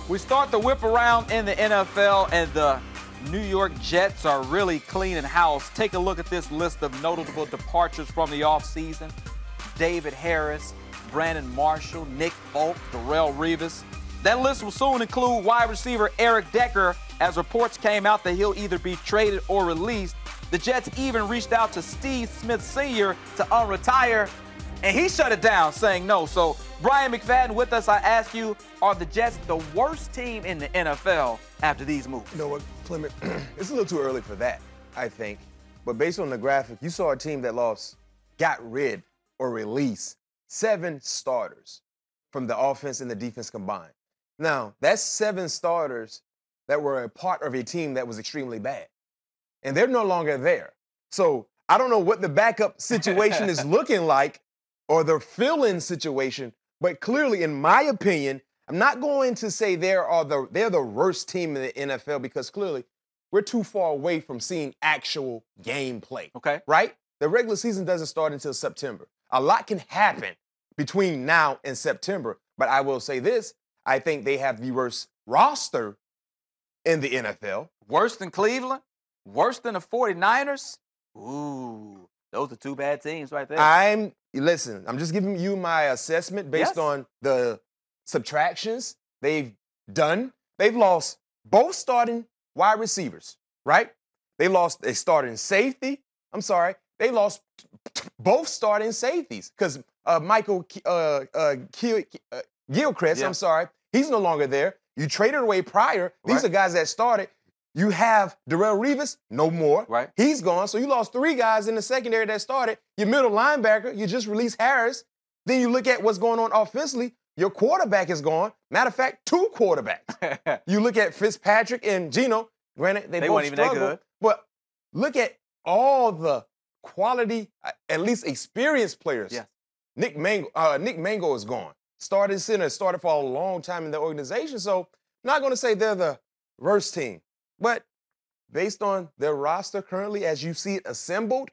We start the whip around in the NFL, and the New York Jets are really cleaning house. Take a look at this list of notable departures from the offseason. David Harris, Brandon Marshall, Nick Folk, Darrelle Revis. That list will soon include wide receiver Eric Decker, as reports came out that he'll either be traded or released. The Jets even reached out to Steve Smith Sr. to unretire, and he shut it down, saying no. So, Brian McFadden with us. I ask you, are the Jets the worst team in the NFL after these moves? You know what, Clement? It's a little too early for that, I think. But based on the graphic, you saw a team that got rid or released 7 starters from the offense and the defense combined. Now, that's 7 starters that were a part of a team that was extremely bad. And they're no longer there. So I don't know what the backup situation is looking like or the fill-in situation, but clearly, in my opinion, I'm not going to say they're the worst team in the NFL, because clearly we're too far away from seeing actual gameplay. Okay. Right? The regular season doesn't start until September. A lot can happen between now and September, but I will say this. I think they have the worst roster in the NFL. Worse than Cleveland? Worse than the 49ers? Ooh, those are 2 bad teams right there. Listen, I'm just giving you my assessment based on the subtractions they've done. They've lost both starting wide receivers, right? They lost a starting safety. I'm sorry. They lost both starting safeties because Michael Gilchrist, I'm sorry, he's no longer there. You traded away Pryor. These are guys that started. You have Darrelle Revis, no more. Right. He's gone. So you lost 3 guys in the secondary that started. Your middle linebacker, you just released Harris. Then you look at what's going on offensively. Your quarterback is gone. Matter of fact, 2 quarterbacks. You look at Fitzpatrick and Geno. Granted, they both weren't even that good. But look at all the quality, at least experienced players. Yes. Nick Mango is gone. Started center, started for a long time in the organization. So I'm not going to say they're the worst team. But based on their roster currently, as you see it assembled,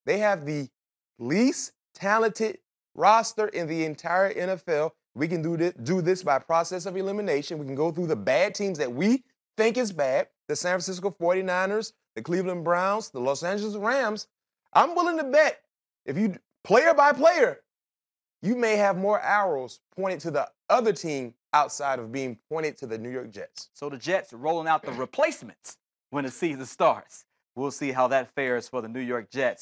they have the least talented roster in the entire NFL. We can do this by process of elimination. We can go through the bad teams that we think is bad, the San Francisco 49ers, the Cleveland Browns, the Los Angeles Rams. I'm willing to bet, if you player by player, you may have more arrows pointed to the other team outside of being pointed to the New York Jets. So the Jets are rolling out the replacements when the season starts. We'll see how that fares for the New York Jets.